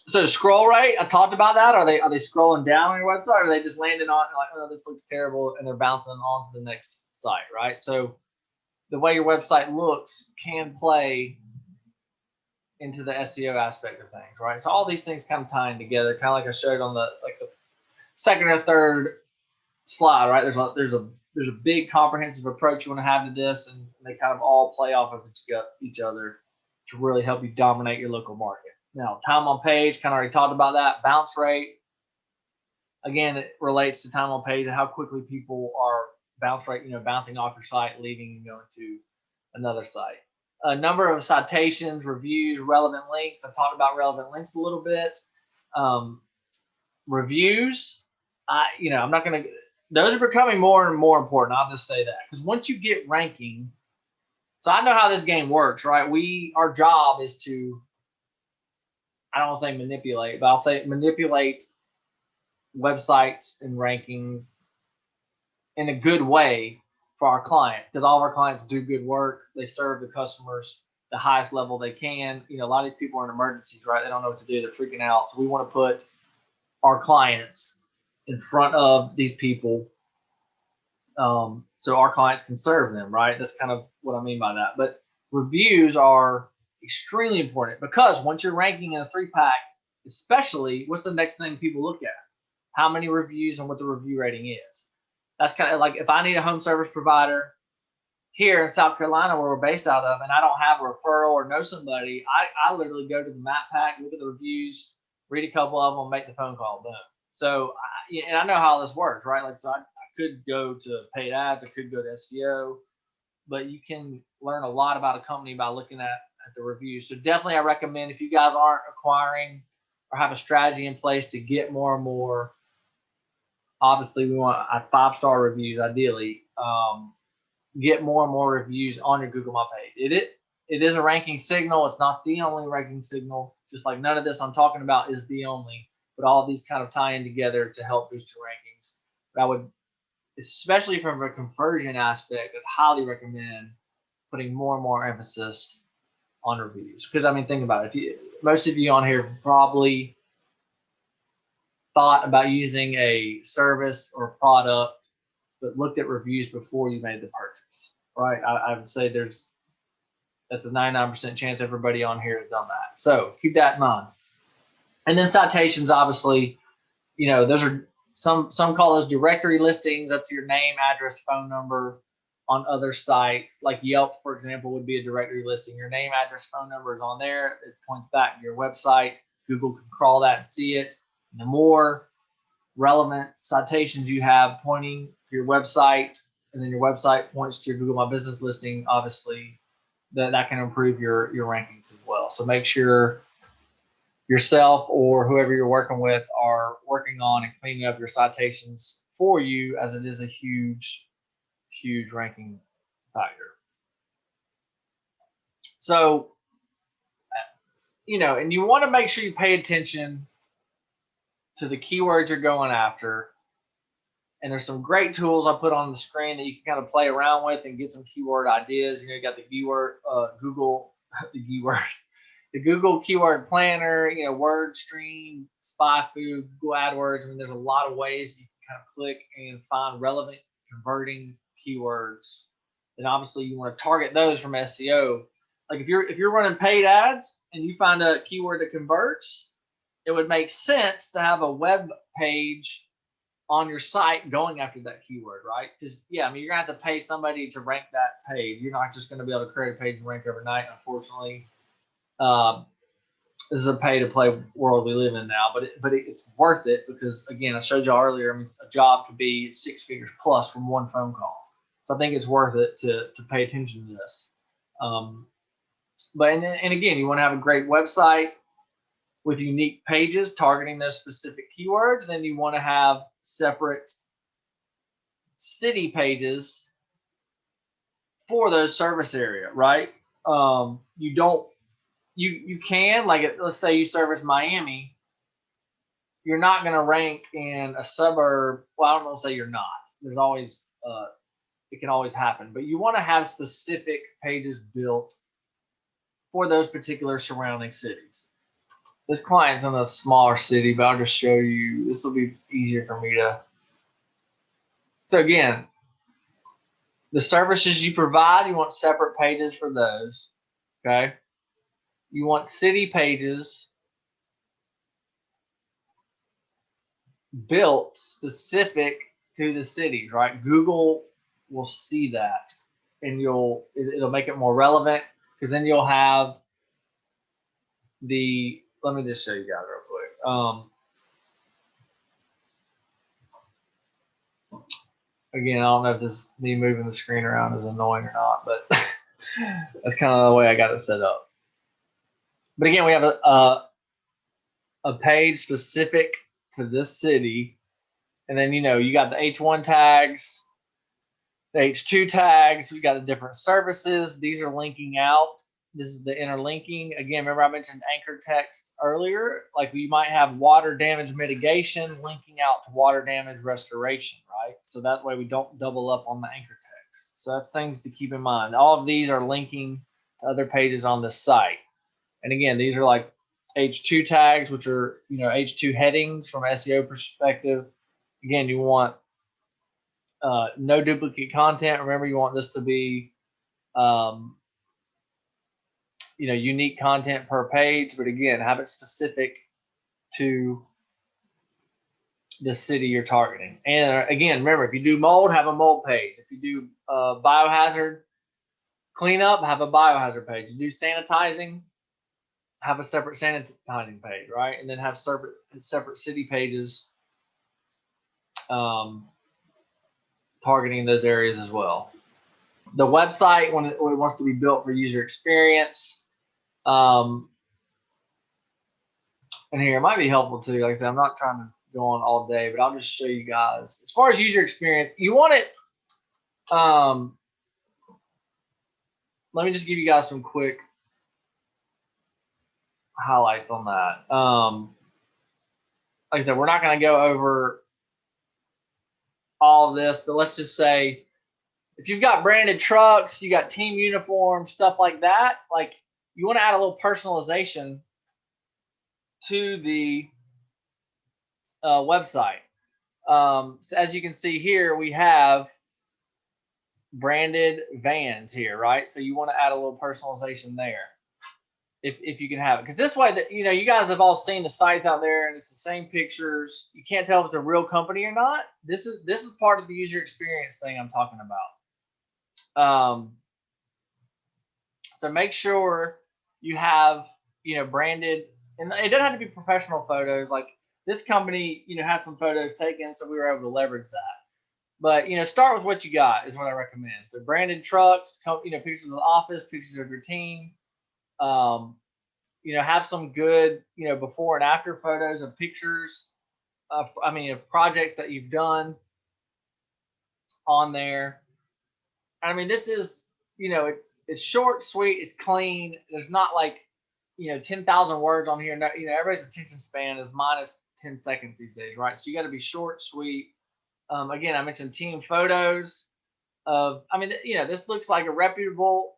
So scroll rate, I talked about that. Are they scrolling down on your website, or are they just landing on like, oh, this looks terrible, and they're bouncing on to the next site, right? So the way your website looks can play into the SEO aspect of things, right? So all these things kind of tying together, kind of like I showed on the second or third slide, right? There's a big comprehensive approach you want to have to this, and they kind of all play off of each other to really help you dominate your local market. Now, time on page, kind of already talked about that. Bounce rate, again, it relates to time on page and how quickly people are bouncing off your site, leaving and going to another site. A number of citations, reviews, relevant links. I talked about relevant links a little bit. Um, Reviews, I'm not going to. Those are becoming more and more important. I'll just say that because once you get ranking, so I know how this game works, right? Our job is to, I don't want to say manipulate, but I'll say manipulate websites and rankings in a good way for our clients, because all of our clients do good work. They serve the customers the highest level they can. A lot of these people are in emergencies, right? They don't know what to do. They're freaking out. So we want to put our clients in front of these people, so our clients can serve them, right? That's kind of what I mean by that. But reviews are extremely important, because once you're ranking in a 3-pack, especially, what's the next thing people look at? How many reviews and what the review rating is. That's kind of like if I need a home service provider here in South Carolina, where we're based out of, and I don't have a referral or know somebody, I literally go to the map pack, look at the reviews, read a couple of them, make the phone call, boom. So, and I know how this works, right? Like, so I could go to paid ads, I could go to SEO, but you can learn a lot about a company by looking at the reviews. So definitely I recommend, if you guys aren't acquiring or have a strategy in place to get more and more, obviously we want 5-star reviews ideally, get more and more reviews on your Google My Page. It is a ranking signal. It's not the only ranking signal, just like none of this I'm talking about is the only, but all of these kind of tie in together to help boost your rankings. But I would, especially from a conversion aspect, I'd highly recommend putting more and more emphasis on reviews. Because, I mean, think about it. Most of you on here probably thought about using a service or product, but looked at reviews before you made the purchase, right? I would say that's a 99% chance everybody on here has done that. So keep that in mind. And then citations, obviously, those are some call those directory listings. That's your name, address, phone number on other sites. Like Yelp, for example, would be a directory listing. Your name, address, phone number is on there. It points back to your website. Google can crawl that and see it. And the more relevant citations you have pointing to your website, and then your website points to your Google My Business listing, obviously that can improve your rankings as well. So make sure yourself or whoever you're working with are working on and cleaning up your citations for you, as it is a huge ranking factor. So, and you want to make sure you pay attention to the keywords you're going after. And there's some great tools I put on the screen that you can kind of play around with and get some keyword ideas. You got the keyword the Google Keyword Planner, WordStream, SpyFu, Google AdWords. I mean, there's a lot of ways you can kind of click and find relevant converting keywords. And obviously you want to target those from SEO. Like if you're running paid ads and you find a keyword that converts, it would make sense to have a web page on your site going after that keyword, right? Because you're gonna have to pay somebody to rank that page. You're not just gonna be able to create a page and rank overnight, unfortunately. This is a pay-to-play world we live in now, but it's worth it, because again, I showed y'all earlier. I mean, a job could be 6 figures plus from one phone call. So I think it's worth it to pay attention to this. But again, you want to have a great website with unique pages targeting those specific keywords. Then you want to have separate city pages for those service area, right? You can, like, let's say you service Miami, you're not going to rank in a suburb. Well, I don't want to say you're not. There's always, it can always happen, but you want to have specific pages built for those particular surrounding cities. This client's in a smaller city, but I'll just show you. This will be easier for me to. So again, the services you provide, you want separate pages for those. Okay. You want city pages built specific to the cities, right? Google will see that, and it'll make it more relevant, because then you'll have the. Let me just show you guys real quick. Again, I don't know if this me moving the screen around is annoying or not, but that's kind of the way I got it set up. But again, we have a page specific to this city, and then you got the H1 tags, the H2 tags. We got the different services. These are linking out. This is the interlinking. Again, remember I mentioned anchor text earlier. Like we might have water damage mitigation linking out to water damage restoration, right? So that way we don't double up on the anchor text. So that's things to keep in mind. All of these are linking to other pages on this site. And again, these are like H2 tags, which are H2 headings from SEO perspective. Again, you want no duplicate content. Remember, you want this to be unique content per page, but again, have it specific to the city you're targeting. And again, remember, if you do mold, have a mold page. If you do biohazard cleanup, have a biohazard page. You do sanitizing, have a separate sanitizing page, right? And then have separate city pages targeting those areas as well. The website, when it wants to be built for user experience, and here it might be helpful too. Like I said, I'm not trying to go on all day, but I'll just show you guys. As far as user experience, you want it. Let me just give you guys some quick highlights on that. Like I said, we're not going to go over all of this, but let's just say if you've got branded trucks, you got team uniforms, stuff like that, like you want to add a little personalization to the website. So as you can see here, we have branded vans here, right? So you want to add a little personalization there if you can have it, because this way that you guys have all seen the sites out there and it's the same pictures. You can't tell if it's a real company or not. This is part of the user experience thing I'm talking about. So make sure you have branded, and it doesn't have to be professional photos. Like this company had some photos taken, so we were able to leverage that. But start with what you got is what I recommend. So branded trucks, pictures of the office, pictures of your team. Have some good before and after photos of pictures of projects that you've done on there. I mean, this is it's short, sweet, it's clean. There's not like 10,000 words on here. No, everybody's attention span is minus 10 seconds these days, right? So you got to be short, sweet. Again, I mentioned team photos of, this looks like a reputable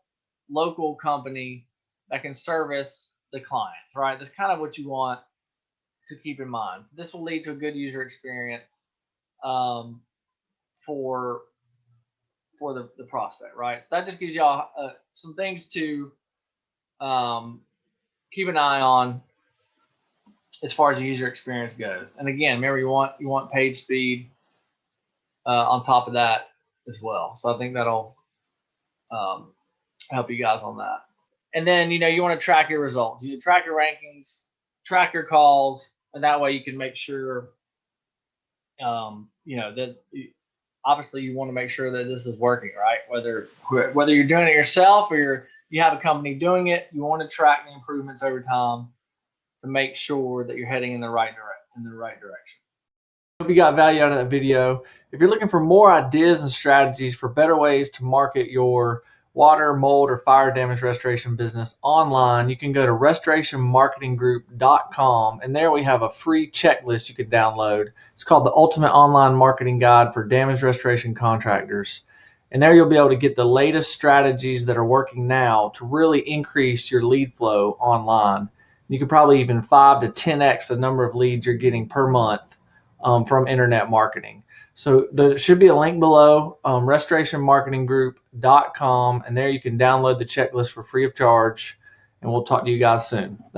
local company that can service the client, right? That's kind of what you want to keep in mind. So this will lead to a good user experience for the prospect, right? So that just gives y'all some things to keep an eye on as far as the user experience goes. And again, remember you want page speed on top of that as well. So I think that'll help you guys on that. And then you want to track your results. You track your rankings, track your calls, and that way you can make sure that obviously you want to make sure that this is working, right? Whether you're doing it yourself or you have a company doing it, you want to track the improvements over time to make sure that you're heading in the right direction. Hope you got value out of that video. If you're looking for more ideas and strategies for better ways to market your water, mold, or fire damage restoration business online, you can go to restorationmarketinggroup.com, and there we have a free checklist you can download. It's called the Ultimate Online Marketing Guide for Damage Restoration Contractors. And there you'll be able to get the latest strategies that are working now to really increase your lead flow online. You could probably even 5 to 10x the number of leads you're getting per month from internet marketing. So there should be a link below, restorationmarketinggroup.com, and there you can download the checklist for free of charge. And we'll talk to you guys soon. Thanks.